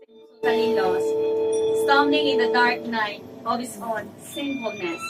totally lost, stumbling in the dark night of his own sinfulness.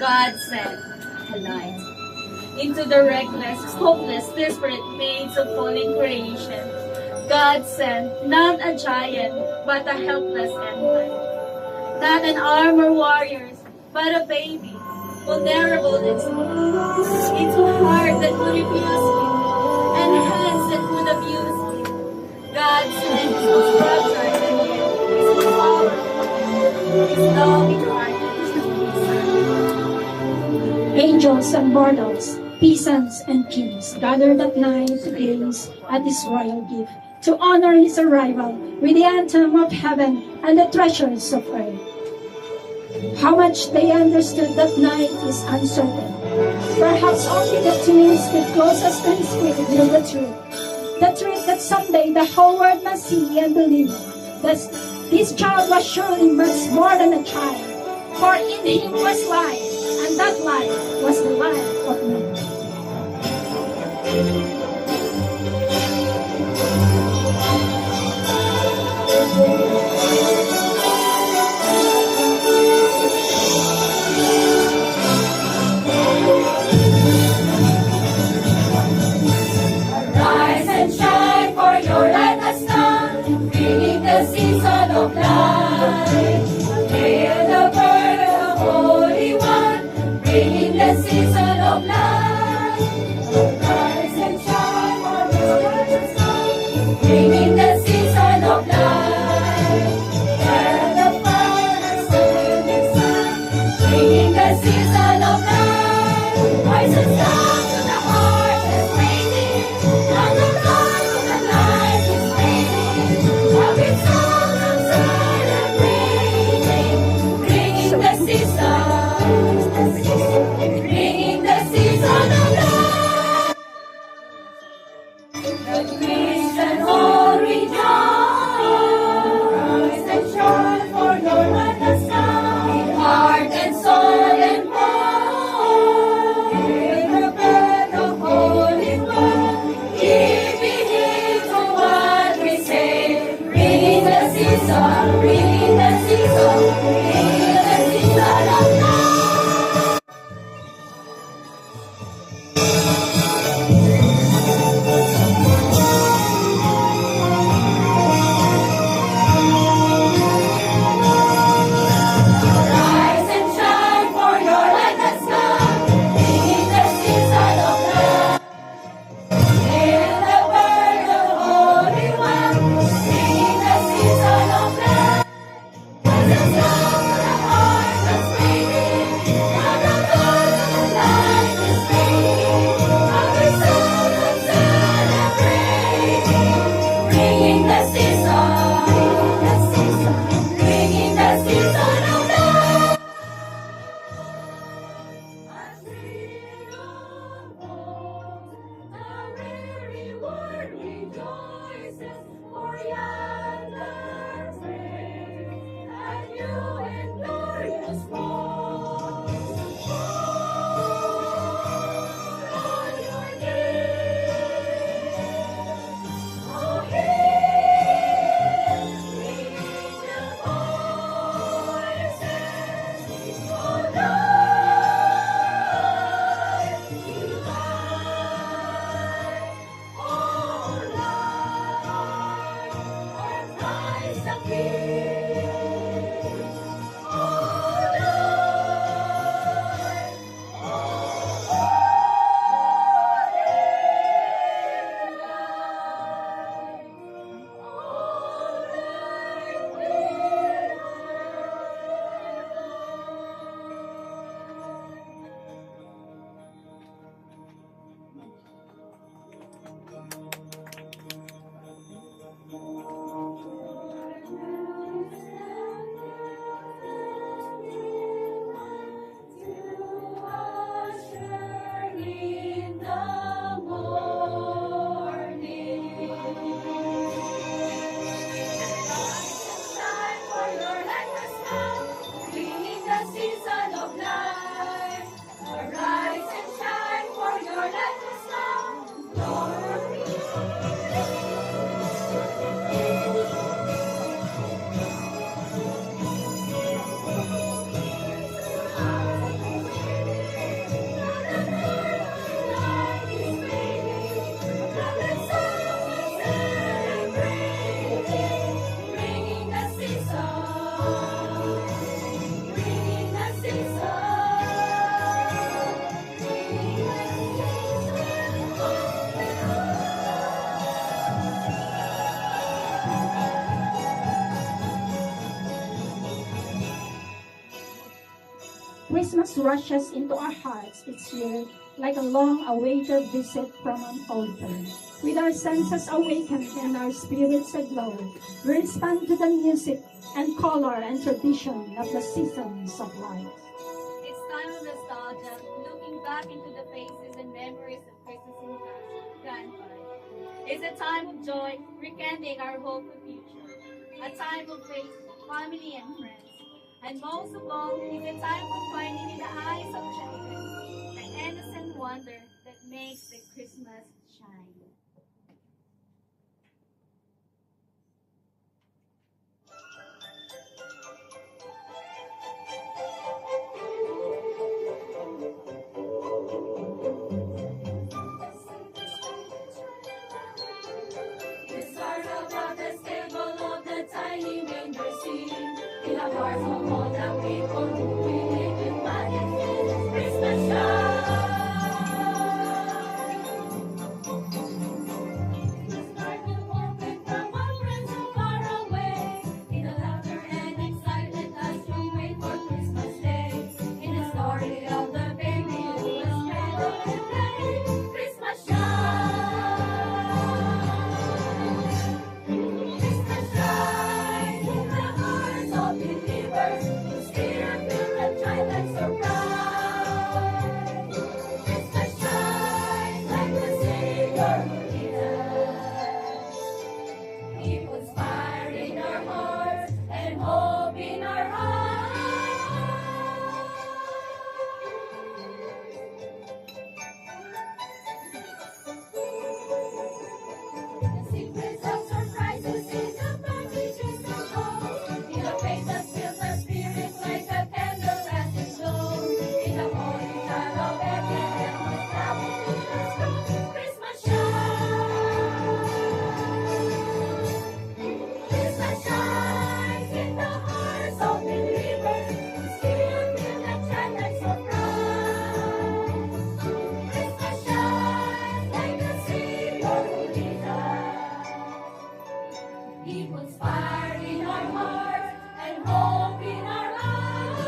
God sent a light into the reckless, hopeless, desperate maze of fallen creation. God sent not a giant, but a helpless infant. Not an armor warrior, but a baby, vulnerable and small. Into a heart that would refuse him, and hands that would abuse him. God sent his structure and yet his powerful, his loving heart and his son. Angels and mortals, peasants and kings gathered at night to gaze at this royal gift, to honor his arrival with the anthem of heaven and the treasures of earth. How much they understood that night is uncertain. Perhaps only the twins with closest to his spirit knew the truth. The truth that someday the whole world must see and believe that this child was surely much more than a child. For in him was life, and that life was the life of man. Rise and shine, for your light has come, bringing the season of light. Hail the birth of Holy One, bringing the season of light. Rise and shine, for your light has come, bringing the season of light. Hail the first of the sun, bringing the season of light. Rise and shine to the heart that's waiting, and the light of the light is fading. Every soul comes celebrating, bringing the season of light. The Christian all rejoice, rise and shine, for your light has come. In heart and soul and mind, in the birth of Holy One, giving him to what we say, bringing the season, bringing the season, bringing the season of light. Rise and shine, for your light has come, bringing the season of light. Hail the birth of Holy One, bringing the season of light. Rise and shine to the heart that's waiting, and the light of the light is fading. Every soul comes celebrating, bringing the season, bringing the season of light. As freedom falls, the weary world rejoices, for yonder praise and new and glorious fall. On your name, oh hail, lift your voices, oh light divine, oh light, oh Christ the King, oh light, oh Christmas rushes into our hearts each year like a long-awaited visit from an old friend. With our senses awakened and our spirits aglow, we respond to the music and color and tradition of the seasons of life. It's time of nostalgia, looking back into the faces and memories of Christmas in past gone by. It's a time of joy, rekindling our hope for future. A time of faith, family and friends. And most of all, it's a time of finding in the eyes of children the innocent wonder that makes the Christmas shine. The stars above the stable of the tiny manger sing. In the hearts of all the people who believe in majesty, Christmas shine. The start will open from our friends so far away. In the laughter and excitement as we wait for Christmas Day. In the story of the baby who was cradled and play, Christmas shine. Christmas shines in the hearts of believers who spirit-filled and childlike surprise. Christmas shines like the Savior who leads. Keep on fire in our hearts and hope in our The secrets of surprises in the packages of hope. In the faith that fills our spirits like a candle as it glows. In the holy child of Bethlehem who's traveling to the throne. Christmas shines. Christmas shines in the hearts of believers who still feel the childlike surprise. Christmas shines like the Savior who leads us. He puts fire in our hearts and hope in our eyes.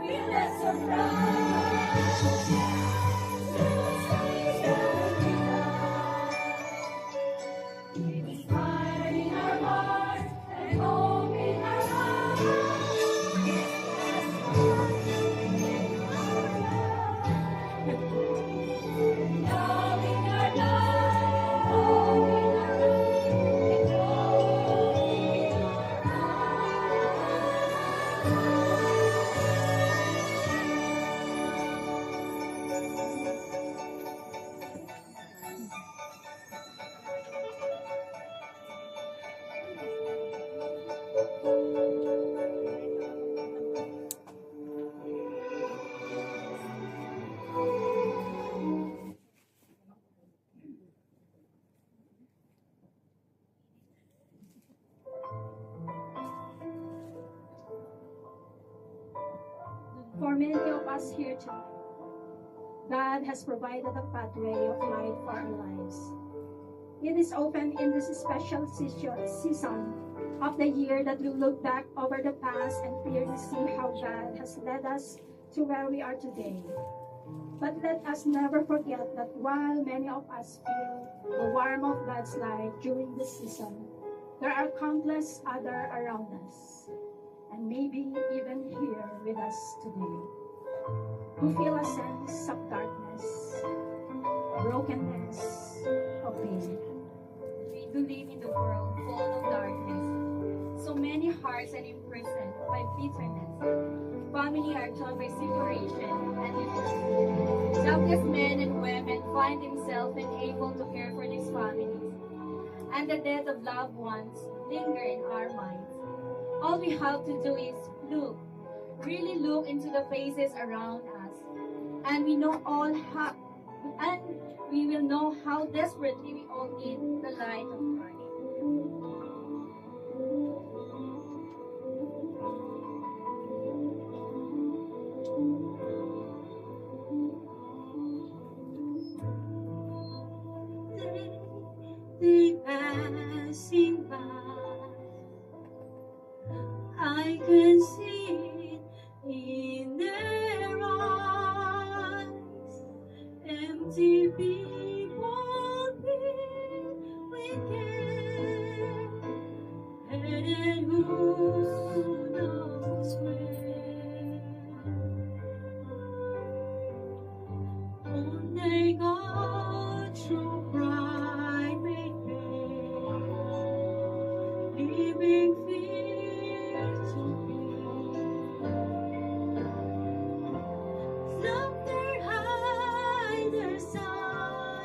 Feel that surprise. He puts fire in our hearts and hope in our love in our life, hope in our life, hope in For many of us here tonight, God has provided a pathway of light for our lives. It is often in this special season of the year that we look back over the past and clearly see how God has led us to where we are today. But let us never forget that while many of us feel the warmth of God's light during this season, there are countless others around us, and maybe even here with us today, who feel a sense of darkness, brokenness, of pain. We do live in the world full of darkness. So many hearts are imprisoned by bitterness. Family are torn by separation and divorce. Jobless men and women find themselves unable to care for these families. And the death of loved ones linger in our minds. All we have to do is look, really look into the faces around us. And we know we will know how desperately we all need the light of Christ. passing by. I can see it in their eyes. Empty people filled with care, headed who knows where. On they go through private pain, leaving fear to fear. Some their hide their sorrow,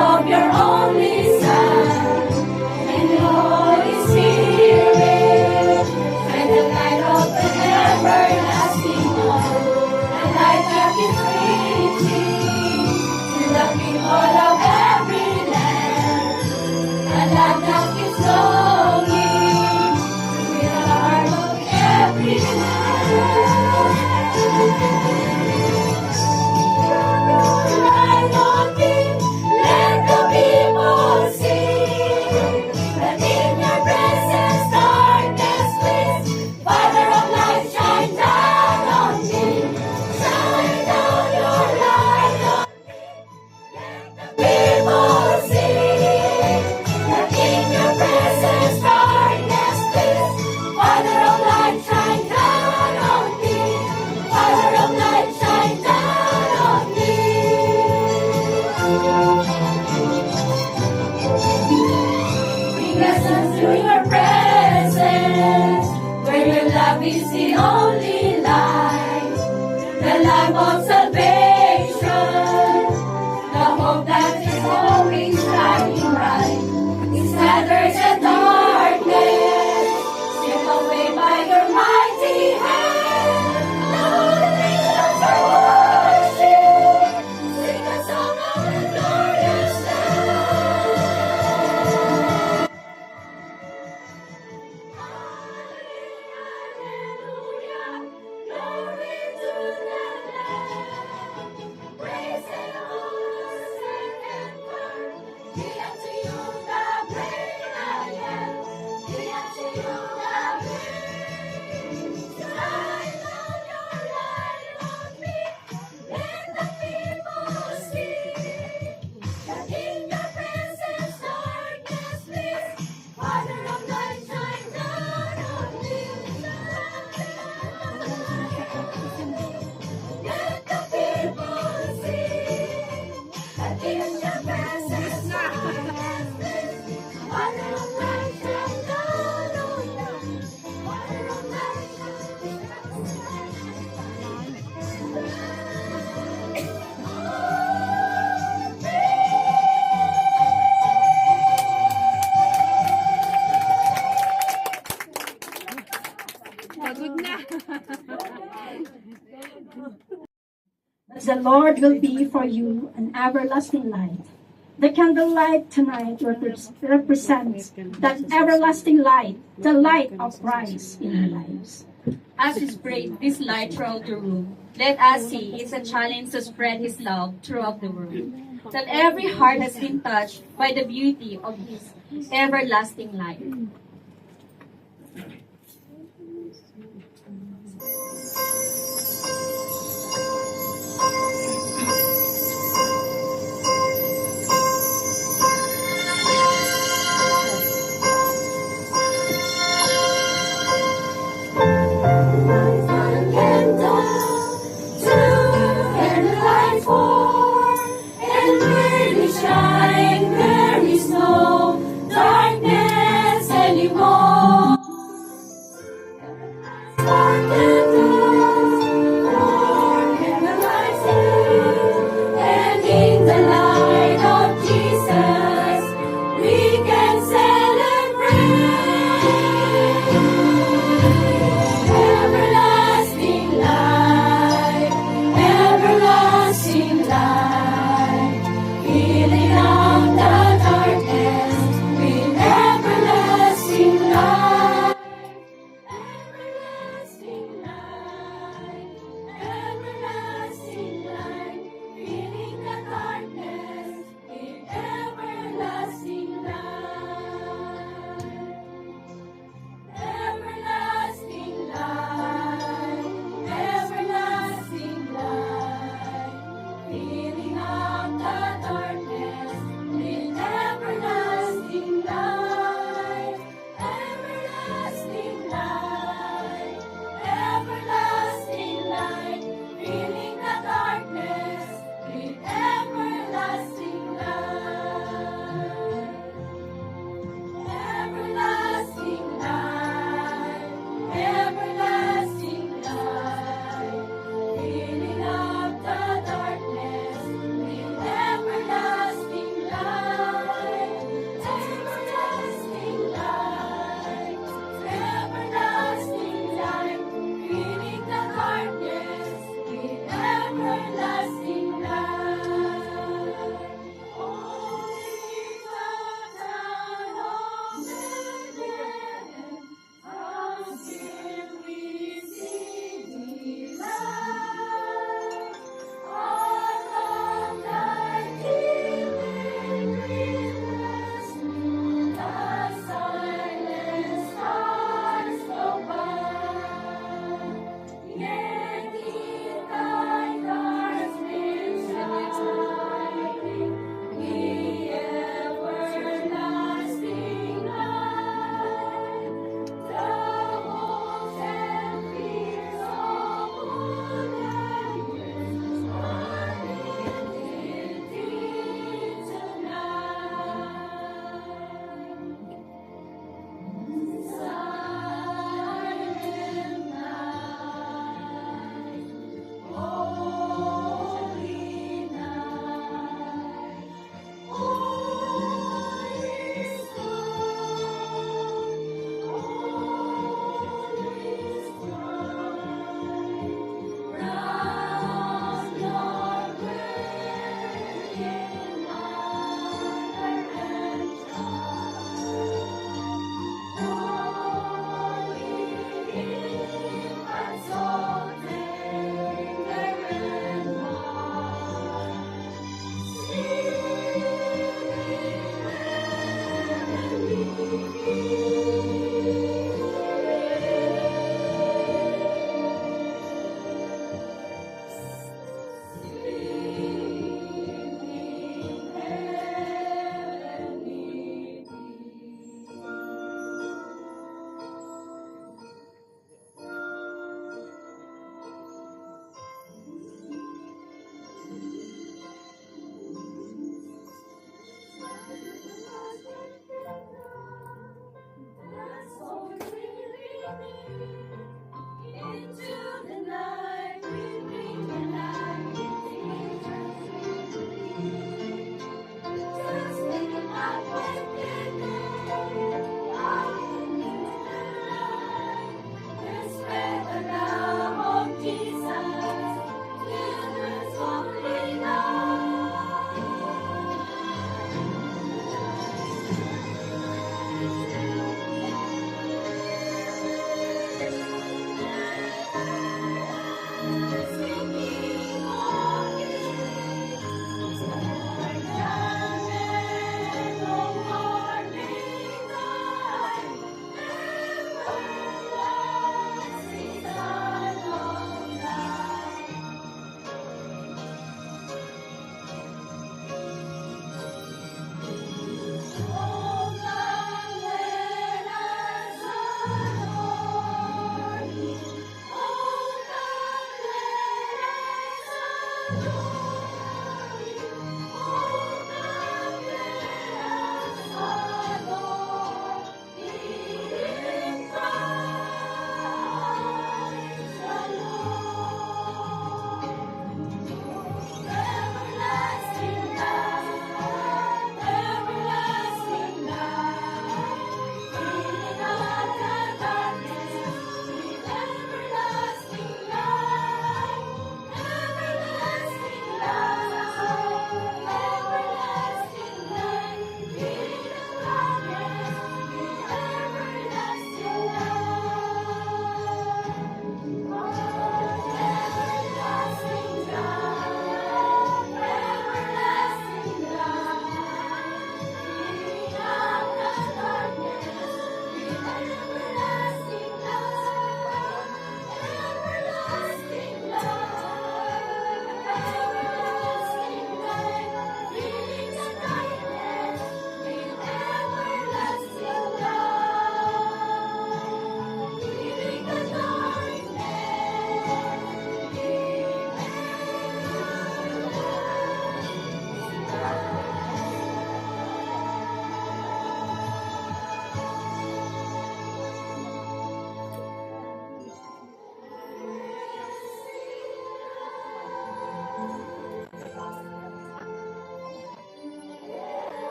of your only Son, and the Holy Spirit, and the light of the everlasting one, the light that is reaching to the people of every land, the light that is longing to the heart of every man. Light on me, let the people see that in your presence darkness flees. Father of light, shine down on me, shine down your light on me. Let the people see that in your presence darkness flees. Father of light, shine down on me, Father of light, shine down on me. Bring us into your presence, where your love is the only light, the light of salvation, the hope that is always shining bright. It scatters the darkness, stripped away by your mighty hand. Now the nations are worship, sing a song of the glorious land. Hallelujah, glory to the Lamb. Praise and honor, strength and power be unto you, the great I am. Be unto you, the great. Shine on your light on me. Let the people see that in your presence darkness flees. Father of light, shine down on me. Let the people see that in your presence darkness flees. Father of light, shine down on me. Father of light, shine The Lord will be for you an everlasting light. The candlelight tonight represents that everlasting light, the light of Christ in our lives. As we spread this light throughout the room, let us see it's a challenge to spread His love throughout the world. That every heart has been touched by the beauty of His everlasting light. glory.